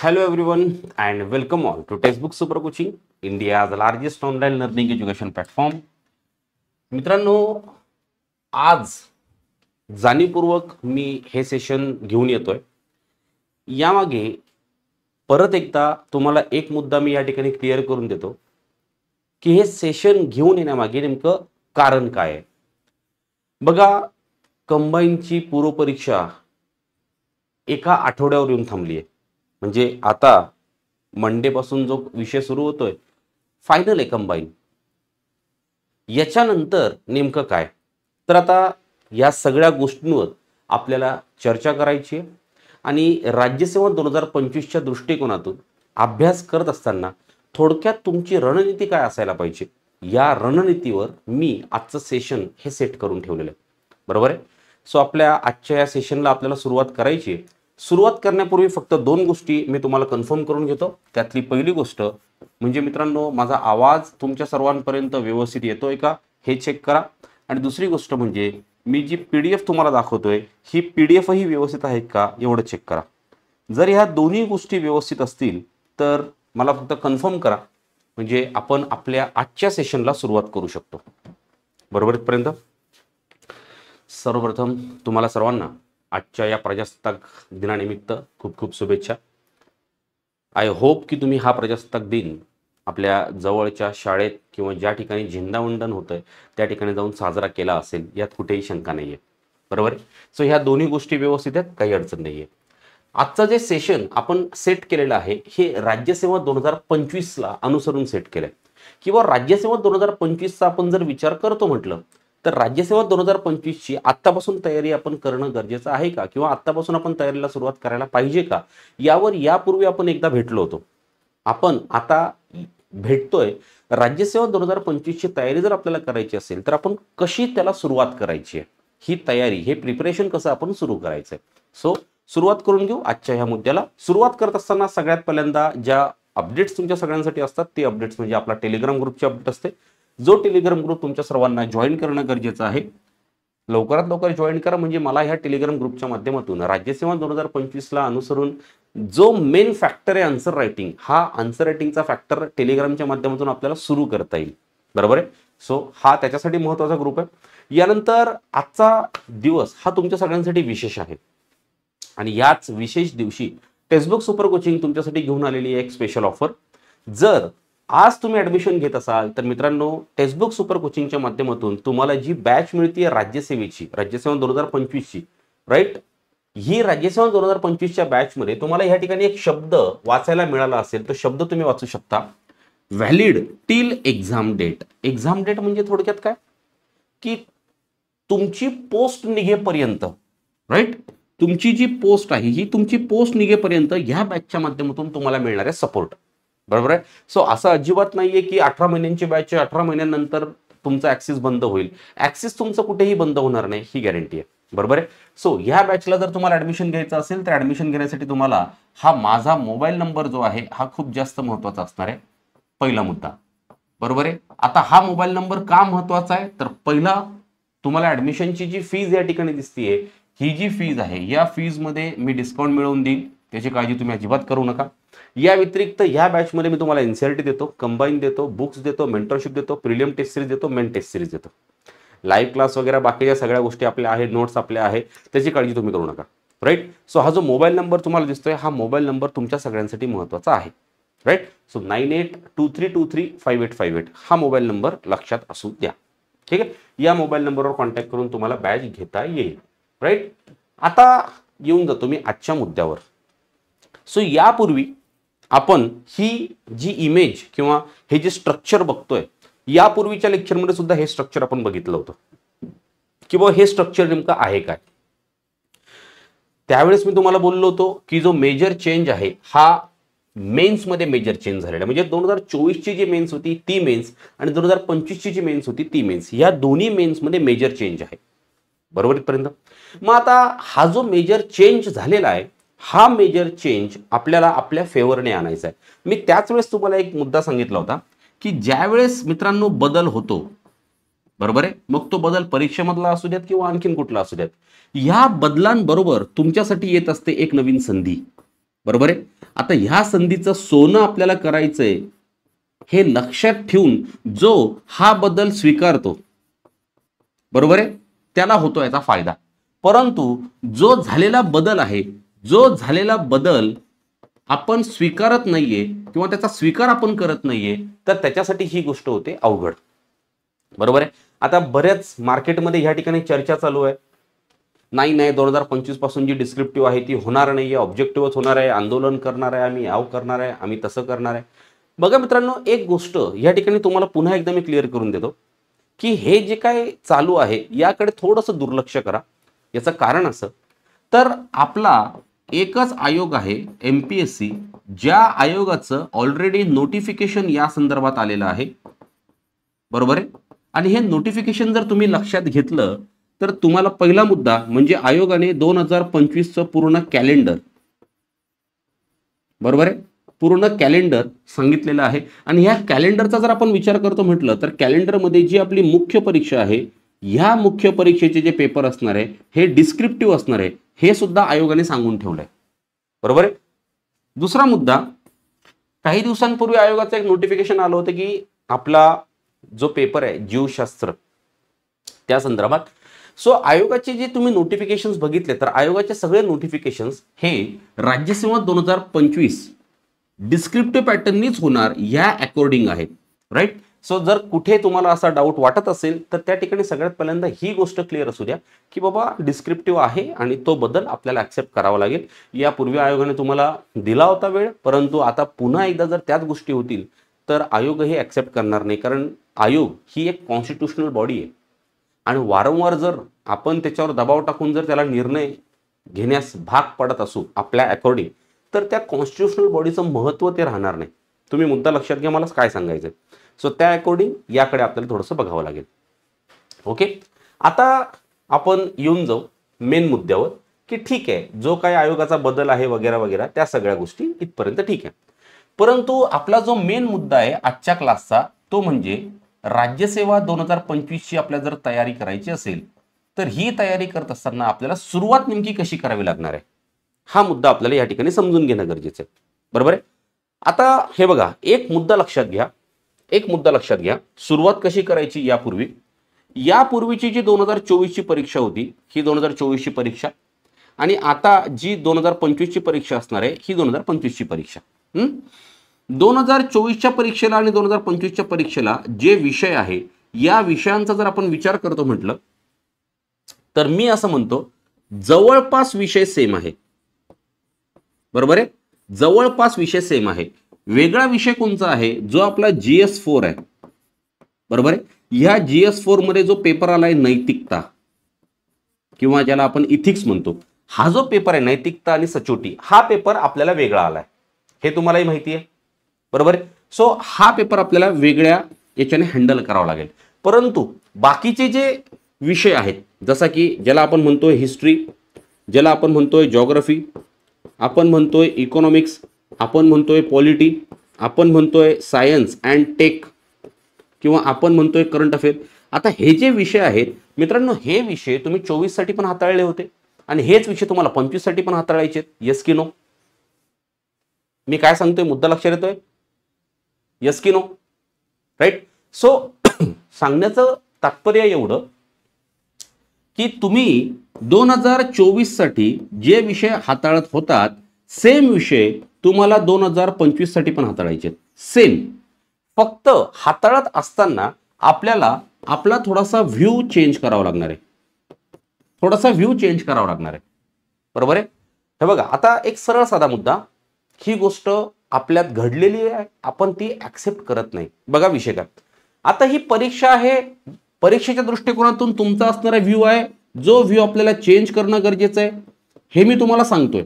Hello everyone and welcome all to Textbook Super Coaching, India's largest online learning education platform. मित्रांनो, आज जाणीवपूर्वक मी हे session घेऊन येतोय. यामागे परत एकदा तुम्हाला एक मुद्दा मी या ठिकाणी क्लिअर करून देतो की हे सेशन घेऊन येण्यामागे नेमकं कारण काय आहे. बघा, कंबाईनची पूर्वपरीक्षा एका आठवड्यावर येऊन थांबली आहे. म्हणजे आता मंडे पासून जो विषय सुरू होतोय फायनल आहे कंबाईन. याच्यानंतर नेमकं काय, तर आता या सगळ्या गोष्टींवर आपल्याला चर्चा करायची आहे आणि राज्यसेवा 2025च्या दृष्टिकोनातून अभ्यास करत असताना थोडक्यात तुमची रणनीती काय असायला पाहिजे, या रणनीतीवर मी आजचं सेशन हे सेट करून ठेवलेलं आहे. बरोबर आहे. सो आपल्या आजच्या या सेशनला आपल्याला सुरुवात करायची आहे. सुरुवात करण्यापूर्वी फक्त दोन गोष्टी मी तुम्हाला कन्फर्म करून घेतो. त्यातली पहिली गोष्ट म्हणजे मित्रांनो, माझा आवाज तुमच्या सर्वांपर्यंत व्यवस्थित येतोय का हे चेक करा. आणि दुसरी गोष्ट म्हणजे मी जी PDF तुम्हाला दाखवतोय ही PDF ही व्यवस्थित आहे का एवढं चेक करा. जर ह्या दोन्ही गोष्टी व्यवस्थित असतील तर मला फक्त कन्फर्म करा, म्हणजे आपण आपल्या आजच्या सेशनला सुरुवात करू शकतो. बरोबर इथपर्यंत. सर्वप्रथम तुम्हाला सर्वांना आजच्या या प्रजासत्ताक दिनानिमित्त खूप खूप शुभेच्छा. आय होप की तुम्ही हा प्रजासत्ताक दिन आपल्या जवळच्या शाळेत किंवा ज्या ठिकाणी झेंडावंदन होतंय त्या ठिकाणी जाऊन साजरा केला असेल, यात कुठेही शंका नाही आहे. बरोबर. सो ह्या दोन्ही गोष्टी व्यवस्थित आहेत, काही अडचण नाही आहे. आजचं जे सेशन आपण सेट केलेलं आहे हे राज्यसेवा 2025ला अनुसरून सेट केलंय. किंवा राज्यसेवा 2025चा आपण जर विचार करतो म्हटलं तर राज्यसेवा 2025ची आत्तापासून तयारी आपण करणं गरजेचं आहे का, किंवा आत्तापासून आपण तयारीला सुरुवात करायला पाहिजे का, यावर यापूर्वी आपण एकदा भेटलो होतो. आपण आता भेटतोय. राज्यसेवा 2025ची तयारी जर आपल्याला करायची असेल तर आपण कशी त्याला सुरुवात करायची आहे, ही तयारी, हे प्रिपरेशन कसं आपण सुरू करायचंय. सो सुरुवात करून घेऊ आजच्या ह्या मुद्द्याला. सुरुवात करत असताना सगळ्यात पहिल्यांदा ज्या अपडेट्स तुमच्या सगळ्यांसाठी असतात ते अपडेट्स म्हणजे आपला टेलिग्राम ग्रुपची अपडेट असते. जो टेलिग्राम ग्रुप तुमच्या सर्वांना जॉईन करणं गरजेचं आहे. लवकरात लवकर जॉईन करा, म्हणजे मला ह्या टेलिग्राम ग्रुपच्या माध्यमातून राज्यसेवा 2025ला अनुसरून जो मेन फॅक्टर आहे आन्सर रायटिंग, हा आन्सर रायटिंगचा फॅक्टर टेलिग्रामच्या माध्यमातून आपल्याला सुरू करता येईल. बरोबर आहे. सो हा त्याच्यासाठी महत्त्वाचा ग्रुप आहे. यानंतर आजचा दिवस हा तुमच्या सगळ्यांसाठी विशेष आहे आणि याच विशेष दिवशी टेक्स्टबुक सुपर कोचिंग तुमच्यासाठी घेऊन आलेली आहे एक स्पेशल ऑफर. जर आज तुम्ही ऍडमिशन घेत असाल तर मित्रांनो, टेक्स्टबुक सुपर कोचिंगच्या माध्यमातून तुम्हाला जी बॅच मिळते राज्यसेवेची, राज्यसेवा 2025ची, राईट, ही राज्यसेवा 2025च्या बॅचमध्ये तुम्हाला या ठिकाणी एक शब्द वाचायला मिळाला असेल. तो शब्द तुम्ही वाचू शकता, valid till exam date. Exam date म्हणजे थोडक्यात काय की तुमची पोस्ट निघेपर्यंत, राईट, तुमची जी पोस्ट आहे ही तुमची पोस्ट निघेपर्यंत ह्या बॅचच्या माध्यमातून तुम्हाला मिळणारे सपोर्ट. बरोबर आहे. सो असं अजिबात नाहीये की 18 महिन्यांची बॅच आहे, 18 महिन्यानंतर तुमचा ऍक्सेस बंद होईल. ऍक्सेस तुमचं कुठेही बंद होणार नाही, ही गॅरंटी आहे. बरोबर आहे. सो ह्या बॅचला जर तुम्हाला ऍडमिशन घ्यायचं असेल तर ऍडमिशन घेण्यासाठी तुम्हाला हा माझा मोबाईल नंबर जो आहे हा खूप जास्त महत्त्वाचा असणार आहे. पहिला मुद्दा. बरोबर आहे. आता हा मोबाईल नंबर का महत्त्वाचा आहे, तर पहिला, तुम्हाला ऍडमिशनची जी फीज या ठिकाणी दिसतीये, ही जी फीज आहे या फीजमध्ये मी डिस्काउंट मिळवून देईन, त्याची काळजी तुम्ही अजिबात करू नका. या व्यतिरिक्त ह्या बॅचमध्ये मी तुम्हाला NCERT देतो, कंबाईन देतो, बुक्स देतो, मेंटरशिप देतो, प्रिलियम टेस्ट सिरीज देतो, मेन टेस्ट सिरीज देतो, लाईव्ह क्लास वगैरे बाकीच्या सगळ्या गोष्टी आपल्या आहेत, नोट्स आपल्या आहेत, त्याची काळजी तुम्ही करू नका. राईट. सो हा जो मोबाईल नंबर तुम्हाला दिसतोय हा मोबाईल नंबर तुमच्या सगळ्यांसाठी महत्त्वाचा आहे. राईट. सो 9823235858 हा मोबाईल नंबर लक्षात असू द्या. ठीक आहे. या मोबाईल नंबरवर कॉन्टॅक्ट करून तुम्हाला बॅच घेता येईल. राईट. आता येऊन जातो मी आजच्या मुद्द्यावर. सो यापूर्वी आपण ही जी इमेज किंवा हे जे स्ट्रक्चर बघतोय, यापूर्वीच्या लेक्चरमध्ये सुद्धा हे स्ट्रक्चर आपण बघितलं होतं, किंवा हे स्ट्रक्चर नेमकं आहे काय. त्यावेळेस मी तुम्हाला बोललो होतो की जो मेजर चेंज आहे हा मेन्समध्ये मेजर चेंज झालेला, म्हणजे 2024ची जी मेन्स होती ती मेन्स आणि 2025ची जी मेन्स होती ती मेन्स, या दोन्ही मेन्समध्ये मेजर चेंज आहे. बरोबर इथपर्यंत. मग आता हा जो मेजर चेंज झालेला आहे, हा मेजर चेंज आपल्याला आपल्या फेवरने आणायचा आहे. मी त्याच वेळेस तुम्हाला एक मुद्दा सांगितला होता की ज्यावेळेस मित्रांनो बदल होतो, बरोबर आहे, मग तो बदल परीक्षेमधला असू द्यात किंवा आणखीन कुठला असू द्यात, ह्या बदलांबरोबर तुमच्यासाठी येत असते एक नवीन संधी. बरोबर आहे. आता ह्या संधीचं सोनं आपल्याला करायचंय हे लक्षात ठेवून जो हा बदल स्वीकारतो, बरोबर आहे, त्याला होतो याचा फायदा. परंतु जो झालेला बदल आहे, जो झालेला बदल आपण स्वीकारत नाहीये किंवा त्याचा स्वीकार आपण करत नाहीये, तर त्याच्यासाठी ही गोष्ट होते अवघड. बरोबर आहे. आता बऱ्याच मार्केटमध्ये ह्या ठिकाणी चर्चा चालू आहे, नाही 2025 पासून जी डिस्क्रिप्टिव्ह आहे ती होणार नाहीये, ऑब्जेक्टिव्हच होणार आहे, आंदोलन करणार आहे आम्ही, याव करणार आहे आम्ही, तसं करणार आहे. बघा मित्रांनो, एक गोष्ट या ठिकाणी तुम्हाला पुन्हा एकदा मी क्लिअर करून देतो की हे जे काय चालू आहे याकडे थोडंसं दुर्लक्ष करा. याचं कारण असं, तर आपला एकच आयोग आहे MPSC, ज्या आयोगाचं ऑलरेडी नोटिफिकेशन या संदर्भात आलेलं आहे. बरोबर आहे. आणि हे नोटिफिकेशन जर तुम्ही लक्षात घेतलं तर तुम्हाला पहिला मुद्दा म्हणजे आयोगाने 2025चं पूर्ण कॅलेंडर, बरोबर आहे, पूर्ण कॅलेंडर सांगितलेलं आहे. आणि ह्या कॅलेंडरचा जर आपण विचार करतो म्हटलं तर कॅलेंडरमध्ये जी आपली मुख्य परीक्षा आहे, ह्या मुख्य परीक्षेचे जे पेपर असणार आहे हे डिस्क्रिप्टिव्ह असणार आहे, हे सुद्धा आयोगाने सांगून ठेवलंय. बरोबर आहे. दुसरा मुद्दा, काही दिवसांपूर्वी आयोगाचं एक नोटिफिकेशन आलं होतं की आपला जो पेपर आहे जीवशास्त्र त्या संदर्भात. सो आयोगाचे जे तुम्ही नोटिफिकेशन्स बघितले तर आयोगाचे सगळे नोटिफिकेशन्स हे राज्यसेवा 2025 डिस्क्रिप्टिव्ह पॅटर्ननीच होणार या अकॉर्डिंग आहेत. राईट. सो जर कुठे तुम्हाला असा डाऊट वाटत असेल तर त्या ठिकाणी सगळ्यात पहिल्यांदा ही गोष्ट क्लिअर असू द्या की बाबा डिस्क्रिप्टिव्ह आहे आणि तो बदल आपल्याला ऍक्सेप्ट करावा लागेल. यापूर्वी आयोगाने तुम्हाला दिला होता वेळ, परंतु आता पुन्हा एकदा जर त्याच गोष्टी होतील तर आयोग हे ऍक्सेप्ट करणार नाही. कारण आयोग ही एक कॉन्स्टिट्यूशनल बॉडी आहे आणि वारंवार जर आपण त्याच्यावर दबाव टाकून जर त्याला निर्णय घेण्यास भाग पडत असू आपल्या अकॉर्डिंग, तर त्या कॉन्स्टिट्यूशनल बॉडीचं महत्त्व ते राहणार नाही. तुम्ही मुद्दा लक्षात घ्या मला काय सांगायचं. सो त्या अकॉर्डिंग याकडे आपल्याला थोडंसं बघावं लागेल. ओके. आता आपण येऊन जाऊ मेन मुद्द्यावर की ठीक आहे, जो काही आयोगाचा बदल आहे वगैरे वगैरे त्या सगळ्या गोष्टी इथपर्यंत ठीक आहे. परंतु आपला जो मेन मुद्दा आहे आजच्या क्लासचा तो म्हणजे राज्यसेवा 2025 ची आपल्याला जर तयारी करायची असेल तर ही तयारी करत असताना आपल्याला सुरुवात नेमकी कशी करावी लागणार आहे, हा मुद्दा आपल्याला या ठिकाणी समजून घेणं गरजेचं आहे. बरोबर आहे. आता हे बघा, एक मुद्दा लक्षात घ्या, सुरुवात कशी करायची. यापूर्वीची जी 2024 ची परीक्षा होती ही 2024 ची परीक्षा, आणि आता जी 2025 ची परीक्षा असणार आहे ही 2025 ची परीक्षा. 2024च्या परीक्षेला आणि 2025च्या परीक्षेला जे विषय आहे या विषयांचा जर आपण विचार करतो म्हटलं तर मी असं म्हणतो जवळपास विषय सेम आहे. बरोबर आहे. जवळपास विषय सेम आहे. वेगळा विषय कोणता आहे, जो आपला GS4 आहे. बरोबर आहे. ह्या GS4 मध्ये जो पेपर आलाय नैतिकता किंवा ज्याला आपण इथिक्स म्हणतो, हा जो पेपर आहे नैतिकता आणि सचोटी, हा पेपर आपल्याला वेगळा आलाय, हे तुम्हालाही माहिती आहे. बरोबर आहे. सो हा पेपर आपल्याला वेगळ्या याच्याने हँडल करावा लागेल. परंतु बाकीचे जे विषय आहेत जसा की ज्याला आपण म्हणतोय हिस्ट्री, ज्याला आपण म्हणतोय जॉग्राफी, आपण म्हणतोय इकॉनॉमिक्स, आपण म्हणतोय पॉलिटी, आपण म्हणतोय सायन्स अँड टेक किंवा आपण म्हणतोय करंट अफेअर. आता हे जे विषय आहेत मित्रांनो, हे विषय तुम्ही 24 साठी पण हाताळले होते आणि हेच विषय तुम्हाला 25 साठी पण हाताळायचे आहेत. येस की नो? मी काय सांगतोय मुद्दा लक्षात येतोय? येस की नो? राईट. सो सांगण्याचं तात्पर्य एवढं की तुम्ही 2024 साठी जे विषय हाताळत होतात सेम विषय तुम्हाला 2025 साठी पण हाताळायचे आहेत. सेम. फक्त हाताळत असताना आपल्याला आपला थोडासा व्ह्यू चेंज करावा लागणार आहे. बरोबर आहे. हे बघा, आता एक सरळ साधा मुद्दा, ही गोष्ट आपल्यात घडलेली आहे, आपण ती ऍक्सेप्ट करत नाही. बघा विषय काय, आता ही परीक्षा आहे, परीक्षेच्या दृष्टिकोनातून तुमचा असणारा व्ह्यू आहे, जो व्ह्यू आपल्याला चेंज करणं गरजेचं आहे. हे मी तुम्हाला सांगतोय.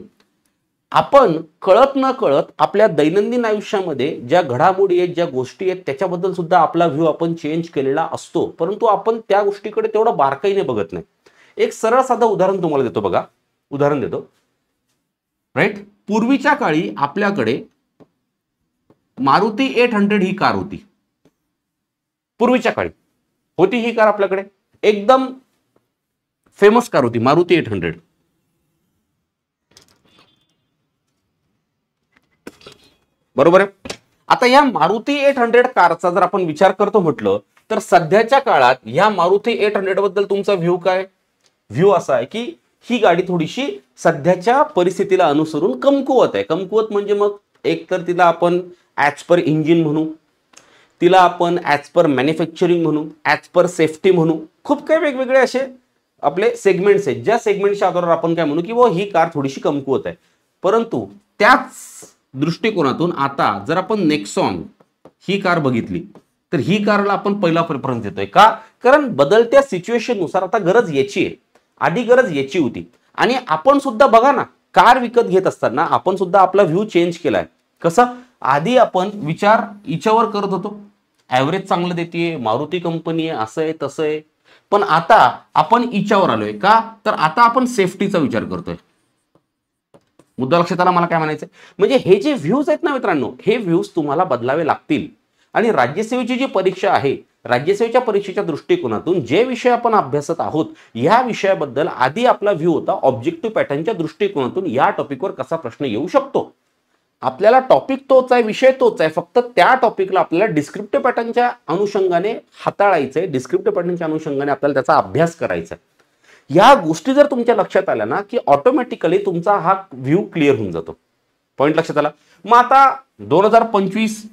आपण कळत न कळत आपल्या दैनंदिन आयुष्यामध्ये ज्या घडामोडी आहेत, ज्या गोष्टी आहेत, त्याच्याबद्दल सुद्धा आपला व्ह्यू आपण चेंज केलेला असतो, परंतु आपण त्या गोष्टीकडे तेवढं बारकाईने बघत नाही. एक सरळ साधं उदाहरण तुम्हाला देतो. बघा, उदाहरण देतो. राईट. पूर्वीच्या काळी आपल्याकडे मारुती 800 ही कार होती. पूर्वीच्या काळी होती ही कार आपल्याकडे, एकदम फेमस कार होती मारुती 800. बरोबर आहे. आता या मारुती 800 कारचा जर आपण विचार करतो म्हटलं तर सध्याच्या काळात या मारुती 800 बद्दल तुमचा व्ह्यू काय? व्ह्यू असा आहे की ही गाडी थोडीशी सध्याच्या परिस्थितीला अनुसरून कमकुवत आहे. कमकुवत म्हणजे मग एक तर तिला आपण ॲज पर इंजिन म्हणू, तिला आपण ॲज पर मॅन्युफॅक्चरिंग म्हणू, ॲज पर सेफ्टी म्हणू, खूप काही वेगवेगळे असे आपले सेगमेंट्स आहेत ज्या सेगमेंटच्या आधारावर आपण काय म्हणू की ही कार थोडीशी कमकुवत आहे. परंतु त्याच दृष्टिकोनातून आता जर आपण नेक्सॉन ही कार बघितली तर ही कारला आपण पहिला प्रेफरन्स देतोय. का? कारण बदलत्या सिच्युएशन नुसार आता गरज याची आहे, आधी गरज याची होती. आणि आपण सुद्धा बघा ना, कार विकत घेत असताना आपण सुद्धा आपला व्ह्यू चेंज केलाय. कसं? आधी आपण विचार हिच्यावर करत होतो, ॲव्हरेज चांगलं देते, मारुती कंपनी आहे, असं आहे तसं आहे. पण आता आपण हिच्यावर आलोय. का? तर आता आपण सेफ्टीचा विचार करतोय. मुद्दा लक्षात आला मला काय म्हणायचंय? म्हणजे हे जे व्ह्यूज आहेत ना मित्रांनो, हे व्ह्यूज तुम्हाला बदलावे लागतील. आणि राज्यसेवेची जी परीक्षा आहे, राज्यसेवेच्या परीक्षेच्या दृष्टिकोनातून जे विषय आपण अभ्यासत आहोत या विषयाबद्दल आधी आपला व्ह्यू होता ऑब्जेक्टिव्ह पॅटर्नच्या दृष्टिकोनातून या टॉपिकवर कसा प्रश्न येऊ शकतो. आपल्याला टॉपिक तोच आहे, विषय तोच आहे, फक्त त्या टॉपिकला आपल्याला डिस्क्रिप्टिव्ह पॅटर्नच्या अनुषंगाने हाताळायचंय, डिस्क्रिप्टिव्ह पॅटर्नच्या अनुषंगाने आपल्याला त्याचा अभ्यास करायचा आहे. या गोष्टी जर तुमच्या लक्षात आल्या ना की ऑटोमॅटिकली तुमचा हा व्ह्यू क्लिअर होऊन जातो. पॉईंट लक्षात आला? मग आता 2025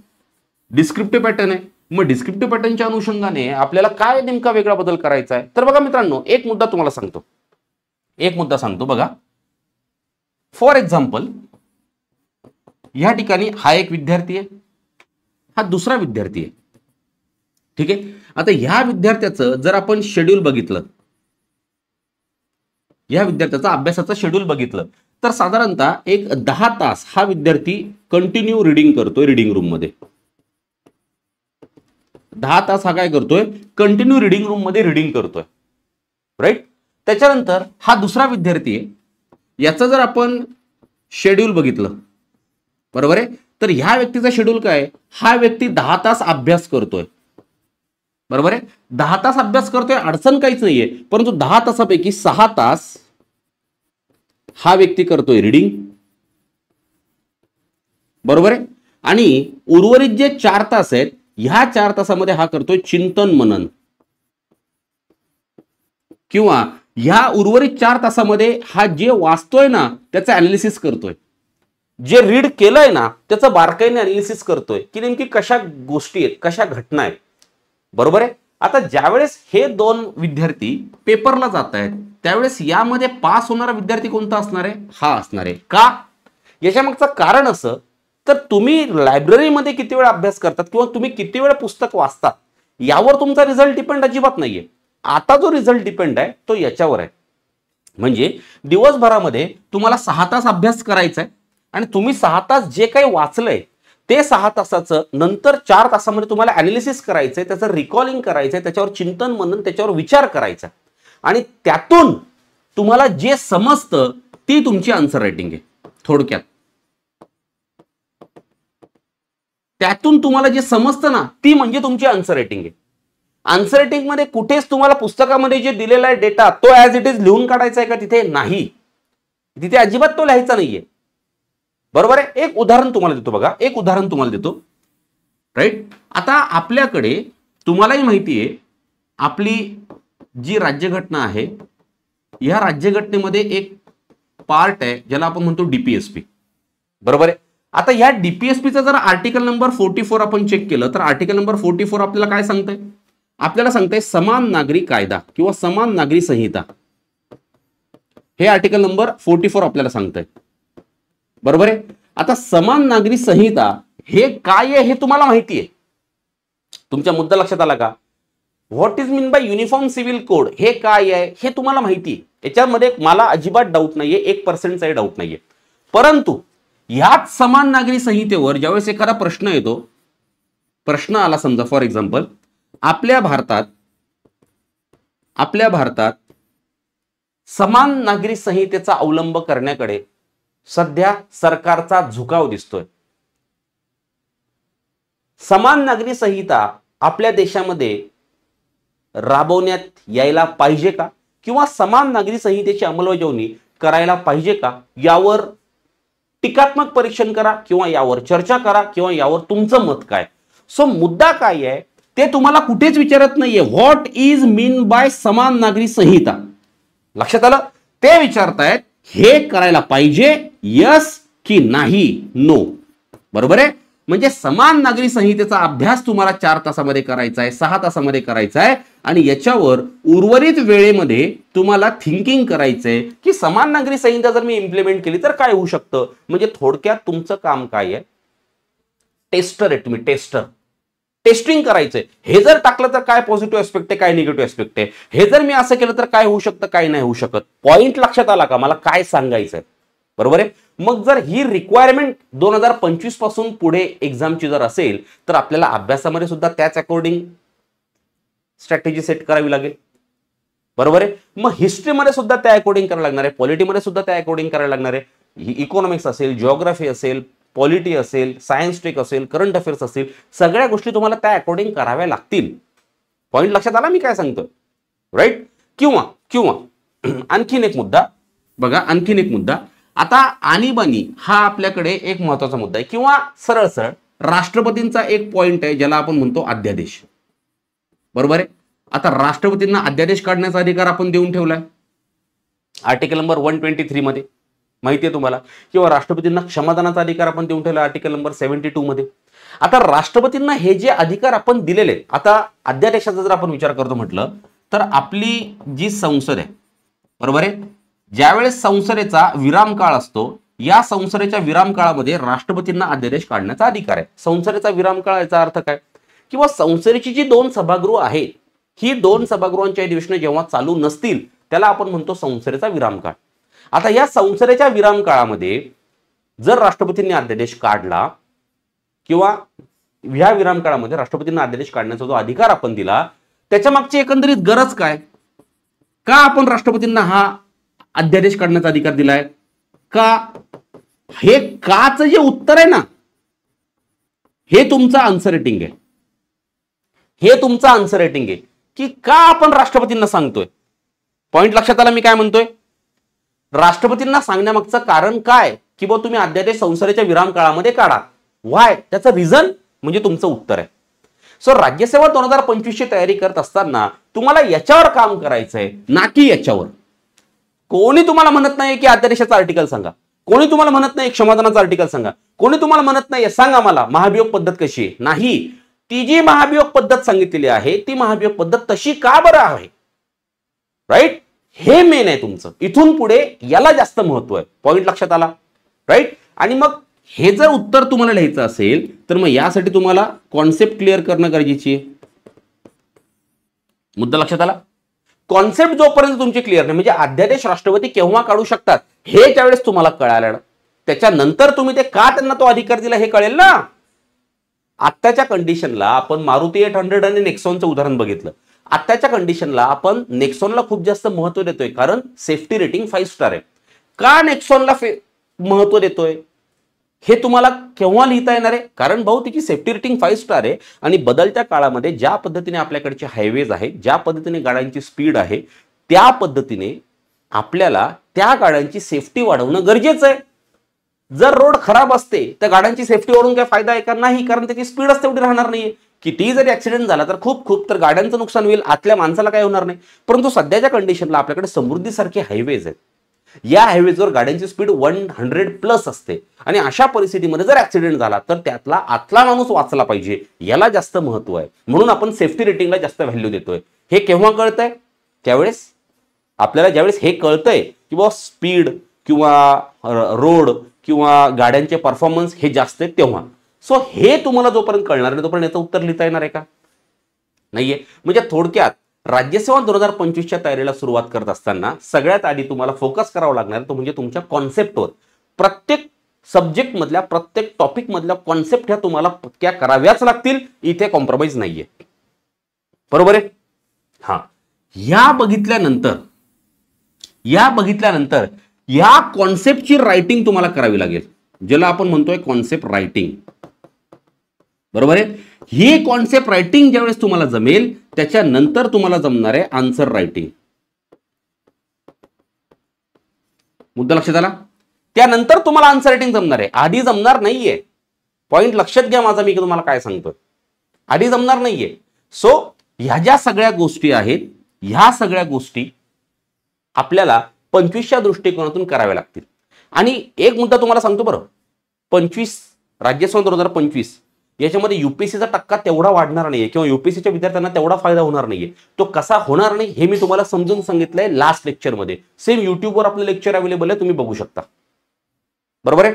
डिस्क्रिप्टिव्ह पॅटर्न आहे. मग डिस्क्रिप्टिव्ह पॅटर्नच्या अनुषंगाने आपल्याला काय नेमका वेगळा बदल करायचा आहे? तर बघा मित्रांनो, एक मुद्दा तुम्हाला सांगतो, एक मुद्दा सांगतो बघा. फॉर एक्झाम्पल या ठिकाणी हा एक विद्यार्थी आहे, हा दुसरा विद्यार्थी आहे. ठीक आहे. आता ह्या विद्यार्थ्याचं जर आपण शेड्यूल बघितलं, या विद्यार्थ्याचा अभ्यासाचं शेड्यूल बघितलं तर साधारणतः एक 10 तास हा विद्यार्थी कंटिन्यू रीडिंग करतोय रीडिंग रूम मध्ये. 10 तास हा काय करतोय? कंटिन्यू रीडिंग रूम मध्ये रीडिंग करतोय. राईट. त्याच्यानंतर हा दुसरा विद्यार्थी आहे, याचं जर आपण शेड्यूल बघितलं, बरोबर आहे, तर ह्या व्यक्तीचा शेड्यूल काय? हा व्यक्ती 10 तास अभ्यास करतोय. बरोबर आहे. 10 तास अभ्यास करतोय, अडचण काहीच नाहीये. परंतु 10 तासापैकी 6 तास हा व्यक्ती करतोय रीडिंग. बरोबर आहे. आणि उर्वरित जे 4 तास आहेत ह्या 4 तासामध्ये हा करतोय चिंतन मनन, किंवा ह्या उर्वरित 4 तासामध्ये हा जे वाचतोय ना त्याचं अनालिसिस करतोय, जे रीड केलंय ना त्याचं बारकाईने अनालिसिस करतोय की नेमकी कशा गोष्टी आहेत, कशा घटना आहेत. बरोबर आहे. आता ज्यावेळेस हे 2 विद्यार्थी पेपरला जात आहेत त्यावेळेस यामध्ये पास होणारा विद्यार्थी कोणता असणार आहे? हा असणार आहे. का? याच्या मागचं कारण असं, तर तुम्ही लायब्ररीमध्ये किती वेळ अभ्यास करतात किंवा तुम्ही किती वेळ पुस्तक वाचतात यावर तुमचा रिझल्ट डिपेंड अजिबात नाहीये. आता जो रिझल्ट डिपेंड आहे तो याच्यावर आहे. म्हणजे दिवसभरामध्ये तुम्हाला 6 तास अभ्यास करायचा आहे आणि तुम्ही 6 तास जे काही वाचलंय ते 6 तासाचं नंतर 4 तासामध्ये तुम्हाला अनालिसिस करायचंय, त्याचं रिकॉलिंग करायचंय, त्याच्यावर चिंतन मनन, त्याच्यावर विचार करायचा आणि त्यातून तुम्हाला जे समजतं ती तुमची आन्सर रायटिंग आहे. थोडक्यात त्यातून तुम्हाला जे समजतं ना ती म्हणजे तुमची आन्सर रायटिंग आहे. आन्सर रायटिंग मध्ये कुठेच तुम्हाला पुस्तकामध्ये जे दिलेला आहे डेटा तो ऍज इट इज लिहून काढायचा आहे का? तिथे नाही, तिथे अजिबात तो लिहायचा नाहीये. बरोबर आहे. एक उदाहरण तुम्हाला देतो बघा, एक उदाहरण तुम्हाला देतो. राईट. आता आपल्याकडे तुम्हालाही माहिती आहे आपली जी राज्यघटना आहे या राज्यघटनेमध्ये एक पार्ट आहे ज्याला आपण म्हणतो डीपीएसपी. बरोबर आहे. आता या डीपीएसपीचा जर आर्टिकल नंबर 44 आपण चेक केलं तर आर्टिकल नंबर 44 आपल्याला काय सांगतंय? आपल्याला सांगतंय समान नागरी कायदा किंवा समान नागरी संहिता. हे आर्टिकल नंबर 44 आपल्याला सांगतंय. बरोबर आहे. आता समान नागरी संहिता हे काय आहे हे तुम्हाला माहिती आहे. तुमच्या मुद्दा लक्षात आला का? What is mean by uniform civil code हे काय आहे हे तुम्हाला माहिती आहे. याच्यामध्ये मला अजिबात डाऊट नाहीये, 1% डाऊट नाहीये. परंतु ह्याच समान नागरी संहितेवर ज्यावेळेस एखादा प्रश्न येतो, प्रश्न आला समजा फॉर एक्झाम्पल आपल्या भारतात समान नागरी संहितेचा अवलंब करण्याकडे सध्या सरकारचा झुकाव दिसतोय. समान नागरी संहिता आपल्या देशामध्ये राबवण्यात यायला पाहिजे का किंवा समान नागरी संहितेची अंमलबजावणी करायला पाहिजे का यावर टीकात्मक परीक्षण करा किंवा यावर चर्चा करा किंवा यावर तुमचं मत काय. सो मुद्दा काय आहे ते तुम्हाला कुठेच विचारत नाहीये. व्हॉट इज मीन बाय समान नागरी संहिता. लक्षात आलं? ते विचारतायत हे करायला पाहिजे यस की नाही, नो. बरोबर आहे. म्हणजे समान नागरी संहितेचा अभ्यास तुम्हाला 4 तासामध्ये करायचा आहे, 6 तासामध्ये करायचा आहे आणि याच्यावर उर्वरित वेळेमध्ये तुम्हाला थिंकिंग करायचंय की समान नागरी संहिता जर मी इम्प्लिमेंट केली तर काय होऊ शकतं. म्हणजे थोडक्यात तुमचं काम काय आहे, टेस्टर आहे तुम्ही, टेस्टिंग करायचंय. हे जर टाकलं तर काय पॉझिटिव्ह एस्पेक्ट आहे, काय निगेटिव्ह एस्पेक्ट आहे, हे जर मी असं केलं तर काय होऊ शकतं, काय नाही होऊ शकत. पॉइंट लक्षात आला का मला काय सांगायचंय. बरोबर आहे. मग जर ही रिक्वायरमेंट 2025 पासून पुढे एक्झामची जर असेल तर आपल्याला अभ्यासामध्ये सुद्धा त्याच अकॉर्डिंग स्ट्रॅटेजी सेट करावी लागेल. बरोबर आहे. मग हिस्ट्रीमध्ये सुद्धा त्या अकॉर्डिंग करायला लागणार आहे, पॉलिटीमध्ये सुद्धा त्या अकॉर्डिंग करायला लागणार आहे. इकॉनॉमिक्स असेल, जिओग्राफी असेल, पॉलिटी असेल, सायन्स टेक असेल, करंट अफेअर्स असेल, सगळ्या गोष्टी तुम्हाला त्या अकॉर्डिंग कराव्या लागतील. पॉइंट लक्षात आला मी काय सांगतो, राईट. किंवा आणखीन एक मुद्दा बघा, आणखीन एक मुद्दा. आता आणीबाणी हा आपल्याकडे एक महत्वाचा मुद्दा आहे किंवा सरळ राष्ट्रपतींचा एक पॉइंट आहे ज्याला आपण म्हणतो अध्यादेश. बरोबर आहे. आता राष्ट्रपतींना अध्यादेश काढण्याचा अधिकार आपण देऊन ठेवलाय आर्टिकल नंबर 123 मध्ये, माहिती आहे तुम्हाला. किंवा राष्ट्रपतींना क्षमादानाचा अधिकार आपण देऊन ठेवला आर्टिकल नंबर 72 मध्ये. आता राष्ट्रपतींना हे जे अधिकार आपण दिलेले, आता अध्यादेशाचा जर आपण विचार करतो म्हटलं तर आपली जी संसद आहे, बरोबर आहे, ज्यावेळेस संसदेचा विराम काळ असतो, या संसदेच्या विराम काळामध्ये राष्ट्रपतींना अध्यादेश काढण्याचा अधिकार आहे. संसदेचा विराम काळ याचा अर्थ काय, किंवा संसदेची जी 2 सभागृह आहेत, ही 2 सभागृहांची अधिवेशनं जेव्हा चालू नसतील त्याला आपण म्हणतो संसदेचा विराम काळ. आता या संसदेच्या विराम काळामध्ये जर राष्ट्रपतींनी अध्यादेश काढला किंवा ह्या विराम काळामध्ये राष्ट्रपतींना अध्यादेश काढण्याचा जो अधिकार आपण दिला, त्याच्या मागची एकंदरीत गरज काय, का आपण राष्ट्रपतींना हा अध्यादेश काढण्याचा अधिकार दिलाय, का, हे काचं जे उत्तर आहे ना, हे तुमचं आन्सर रेटिंग आहे. हे तुमचं आन्सर रेटिंग आहे की का आपण राष्ट्रपतींना सांगतोय. पॉइंट लक्षात आला मी काय म्हणतोय. राष्ट्रपतींना सांगण्यामागचं कारण काय की बा तुम्ही अध्यादेश संसदेच्या विराम काळामध्ये काढा. व्हाय, त्याचं रिझन म्हणजे तुमचं उत्तर आहे. सो राज्यसेवा 2025 ची तयारी करत असताना तुम्हाला याच्यावर काम करायचंय ना की याच्यावर. कोणी तुम्हाला म्हणत नाही की अध्यादेशाचा आर्टिकल सांगा, कोणी तुम्हाला म्हणत नाही क्षमादानाचा आर्टिकल सांगा, कोणी तुम्हाला म्हणत नाही सांगा मला महाभियोग पद्धत कशी आहे. नाही, ती जी महाभियोग पद्धत सांगितलेली आहे ती महाभियोग पद्धत तशी का बरं आहे, राईट, हे मेन आहे तुमचं. इथून पुढे याला जास्त महत्व आहे. पॉइंट लक्षात आला, राईट. आणि मग हे जर उत्तर तुम्हाला लिहायचं असेल तर मग यासाठी तुम्हाला कॉन्सेप्ट क्लिअर करणं गरजेची आहे. मुद्दा लक्षात आला. कॉन्सेप्ट जोपर्यंत तुमची क्लिअर नाही, म्हणजे अध्यादेश राष्ट्रपती केव्हा काढू शकतात हे त्यावेळेस तुम्हाला कळालं, त्याच्यानंतर तुम्ही ते का त्यांना तो अधिकार दिला हे कळेल ना. आत्ताच्या कंडिशनला आपण मारुती 800 आणि नेक्सॉनचं उदाहरण बघितलं. आत्ताच्या कंडिशनला आपण नेक्सॉनला खूप जास्त महत्व देतोय कारण सेफ्टी रेटिंग 5 स्टार आहे. का नेक्सॉनला महत्व देतोय हे तुम्हाला केव्हा लिहिता येणार आहे, कारण भाऊ तिची सेफ्टी रेटिंग 5 स्टार आहे आणि बदलत्या काळामध्ये ज्या पद्धतीने आपल्याकडचे हायवेज आहेत, ज्या पद्धतीने गाड्यांची स्पीड आहे, त्या पद्धतीने आपल्याला त्या गाड्यांची सेफ्टी वाढवणं गरजेचं आहे. जर रोड खराब असते तर गाड्यांची सेफ्टी वाढवून काय फायदा आहे का, नाही, कारण त्याची स्पीडच तेवढी राहणार नाहीये. कितीही जरी ऍक्सिडेंट झाला तर खूप तर गाड्यांचं नुकसान होईल, आतल्या माणसाला काय होणार नाही. परंतु सध्याच्या कंडिशनला आपल्याकडे समृद्धीसारखे हायवेज आहेत, या हायवेजवर गाड्यांची स्पीड 100+ असते आणि अशा परिस्थितीमध्ये जर ऍक्सिडेंट झाला तर त्यातला आतला माणूस वाचला पाहिजे, याला जास्त महत्व आहे. म्हणून आपण सेफ्टी रेटिंगला जास्त व्हॅल्यू देतोय. हे केव्हा कळतंय, त्यावेळेस आपल्याला ज्यावेळेस हे कळतंय की बाबा स्पीड किंवा रोड किंवा गाड्यांचे परफॉर्मन्स हे जास्त आहेत तेव्हा. सो हे तुम्हाला जोपर्यंत कळणार नाही तोपर्यंत याचं उत्तर लिहिता येणार आहे का, नाहीये. म्हणजे थोडक्यात राज्यसेवा 2025च्या तयारीला सुरुवात करत असताना सगळ्यात आधी तुम्हाला फोकस करावा लागणार तो म्हणजे तुमच्या कॉन्सेप्टवर. प्रत्येक सब्जेक्ट मधल्या, प्रत्येक टॉपिक मधल्या कॉन्सेप्ट ह्या तुम्हाला पक्क्या कराव्याच लागतील. इथे कॉम्प्रोमाइज नाहीये, बरोबर आहे. हा, या बघितल्यानंतर या कॉन्सेप्टची रायटिंग तुम्हाला करावी लागेल, ज्याला आपण म्हणतोय कॉन्सेप्ट रायटिंग, बरोबर आहे. ही कॉन्सेप्ट रायटिंग ज्यावेळेस तुम्हाला जमेल त्याच्यानंतर तुम्हाला जमणार आहे आन्सर रायटिंग. मुद्दा लक्षात आला. त्यानंतर तुम्हाला आन्सर रायटिंग जमणार आहे, आधी जमणार नाहीये. पॉइंट लक्षात घ्या माझा, मी तुम्हाला काय सांगतोय, आधी जमणार नाहीये. सो ह्या ज्या सगळ्या गोष्टी आहेत, ह्या सगळ्या गोष्टी आपल्याला 25च्या दृष्टिकोनातून कराव्या लागतील. आणि एक मुद्दा तुम्हाला सांगतो बरं, 25 राज्यसेवा 2025 याच्यामध्ये युपीएससीचा टक्का तेवढा वाढणार नाहीये किंवा युपीएससीच्या विद्यार्थ्यांना तेवढा फायदा होणार नाहीये. तो कसा होणार नाही हे मी तुम्हाला समजून सांगितलंय लास्ट लेक्चरमध्ये. सेम युट्यूबवर आपलं लेक्चर अवेलेबल आहे, तुम्ही बघू शकता. बरोबर आहे.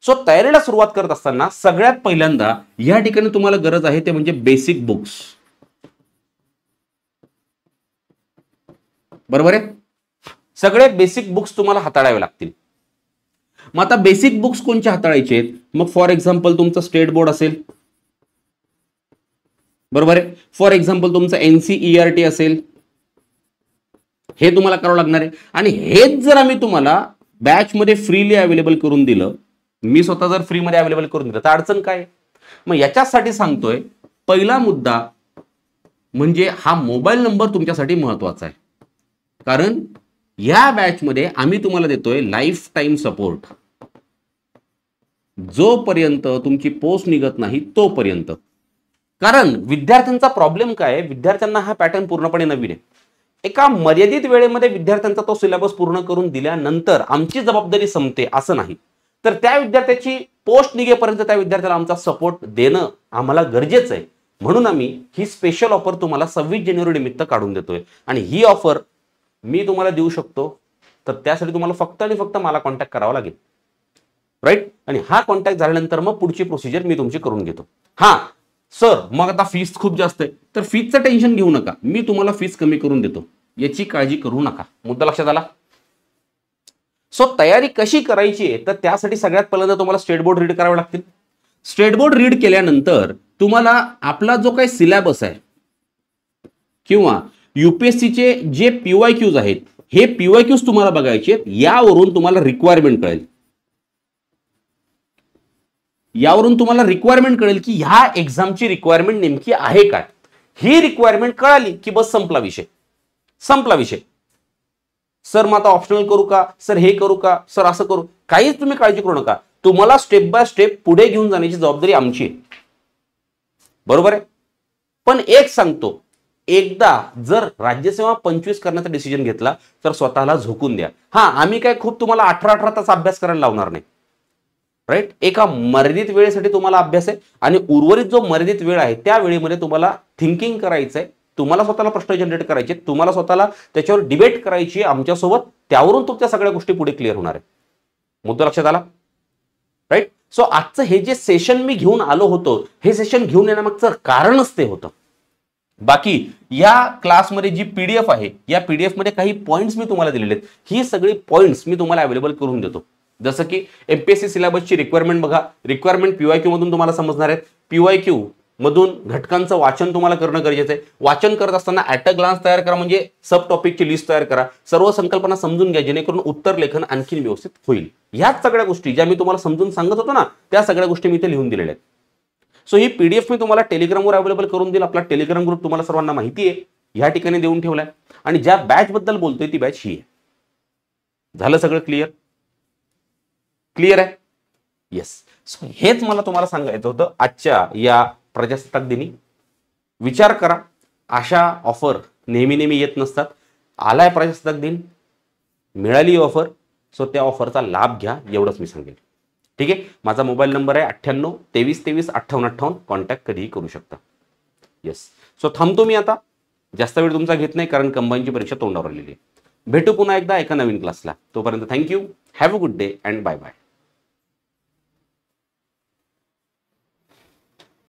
सो तयारीला सुरुवात करत असताना सगळ्यात पहिल्यांदा या ठिकाणी तुम्हाला गरज आहे ते म्हणजे बेसिक बुक्स. बरोबर आहे. सगळे बेसिक बुक्स तुम्हाला हाताळावे लागतील. मग आता बेसिक बुक्स कोणचे हाताळायचे आहेत? मग फॉर एक्झाम्पल तुमचं स्टेट बोर्ड असेल, बरोबर आहे. फॉर एक्झाम्पल तुमचं NCERT असेल, हे तुम्हाला करावं लागणार आहे. आणि हेच जर आम्ही तुम्हाला बॅच मध्ये फ्रीली अवेलेबल करून दिलं, मी स्वतः जर फ्री मध्ये अवेलेबल करून दिलं तर अडचण काय? मग याच्यासाठी सांगतोय, पहिला मुद्दा म्हणजे हा मोबाईल नंबर तुमच्यासाठी महत्वाचा आहे. कारण या बॅच मध्ये आम्ही तुम्हाला देतोय लाईफ टाइम सपोर्ट, जोपर्यंत तुमची पोस्ट निघत नाही तोपर्यंत. कारण विद्यार्थ्यांचा प्रॉब्लेम काय आहे, विद्यार्थ्यांना हा पॅटर्न पूर्णपणे नवीन आहे. एका मर्यादित वेळेमध्ये विद्यार्थ्यांचा तो सिलेबस पूर्ण करून दिल्यानंतर आमची जबाबदारी संपते असं नाही. तर त्या विद्यार्थ्याची पोस्ट निघेपर्यंत त्या विद्यार्थ्याला आमचा सपोर्ट देणं आम्हाला गरजेचं आहे. म्हणून आम्ही ही स्पेशल ऑफर तुम्हाला 26 जानेवारी निमित्त काढून देतोय. आणि ही ऑफर मी तुम्हाला देऊ शकतो, तर त्यासाठी तुम्हाला फक्त आणि फक्त मला कॉन्टॅक्ट करावा लागेल, राईट. आणि हा कॉन्टॅक्ट झाल्यानंतर मग पुढची प्रोसिजर मी तुमची करून घेतो. हा सर, मग आता फीस खूप जास्त आहे, तर फीसचं टेन्शन घेऊ नका, मी तुम्हाला फीस कमी करून देतो, याची काळजी करू नका. मुद्दा लक्षात आला. सो तयारी कशी करायची आहे, तर त्यासाठी सगळ्यात पहिल्यांदा तुम्हाला स्टेट बोर्ड रीड करावे लागतील. स्टेट बोर्ड रीड केल्यानंतर तुम्हाला आपला जो काही सिलेबस आहे किंवा युपीएससीचे जे PYQs आहेत, हे PYQs तुम्हाला बघायचे आहेत. यावरून तुम्हाला रिक्वायरमेंट कळेल, यावरून तुम्हाला रिक्वायरमेंट कळेल की ह्या एक्झामची रिक्वायरमेंट नेमकी आहे काय. ही रिक्वायरमेंट कळाली की बस संपला विषय, संपला विषय. सर मग आता ऑप्शनल करू का, सर हे करू का, सर असं करू, काहीच तुम्ही काळजी करू नका. तुम्हाला स्टेप बाय स्टेप पुढे घेऊन जाण्याची जबाबदारी आमची आहे. बरोबर आहे. पण एक सांगतो, एकदा जर राज्यसेवा 25 करण्याचा डिसिजन घेतला तर स्वतःला झोकून द्या. हा, आम्ही काय खूप तुम्हाला 18 तास अभ्यास करायला लावणार नाही, राईट. एका मर्यादित वेळेसाठी तुम्हाला अभ्यास आहे आणि उर्वरित जो मर्यादित वेळ आहे त्या वेळेमध्ये तुम्हाला थिंकिंग करायचं आहे, तुम्हाला स्वतःला प्रश्न जनरेट करायचे, तुम्हाला स्वतःला त्याच्यावर डिबेट करायची आमच्यासोबत. त्यावरून तुमच्या सगळ्या गोष्टी पुढे क्लिअर होणार आहे. मुद्दा लक्षात आला, राईट. सो आजचं हे जे सेशन मी घेऊन आलो होतो, हे सेशन घेऊन येण्यामागचं कारणच ते होतं. बाकी या क्लासमध्ये जी PDF आहे, या PDF मध्ये काही पॉइंट्स मी तुम्हाला दिलेले आहेत. ही सगळी पॉइंट्स मी तुम्हाला अवेलेबल करून देतो. जसं की MPSC सिलेबसची रिक्वायरमेंट बघा, रिक्वायरमेंट PYQ मधून तुम्हाला समजणार आहेत. PYQ मधून घटकांचं वाचन तुम्हाला करणं गरजेचं आहे. वाचन करत असताना ॲट अ ग्लान्स तयार करा, म्हणजे सब टॉपिकची लिस्ट तयार करा, सर्व संकल्पना समजून घ्या, जेणेकरून उत्तर लेखन आणखी व्यवस्थित होईल. ह्याच सगळ्या गोष्टी ज्या मी तुम्हाला समजून सांगत होतो ना, त्या सगळ्या गोष्टी मी इथे लिहून दिलेल्या आहेत. सो ही PDF मी तुम्हाला टेलिग्रामवर अवेलेबल करून देईल. आपला टेलिग्राम ग्रुप तुम्हाला सर्वांना माहिती आहे, ह्या ठिकाणी देऊन ठेवलाय. आणि ज्या बॅच बद्दल बोलतोय ती बॅच ही आहे. झालं सगळं क्लिअर? क्लिअर आहे? येस. सो हेच मला तुम्हाला सांगायचं होतं आजच्या या प्रजासत्ताक दिनी. विचार करा, अशा ऑफर नेहमी नेहमी येत नसतात. आलाय प्रजासत्ताक दिन, मिळाली ऑफर, सो त्या ऑफरचा लाभ घ्या, एवढंच मी सांगेन. ठीक आहे. माझा मोबाईल नंबर आहे 98 23 23 58 58. कॉन्टॅक्ट कधीही करू शकता. येस. सो थांबतो मी आता, जास्त वेळ तुमचा घेत नाही, कारण कंबाईनची परीक्षा तोंडावर आलेली आहे. भेटू पुन्हा एकदा एका नवीन क्लासला. तोपर्यंत thank you, have a good day and bye bye.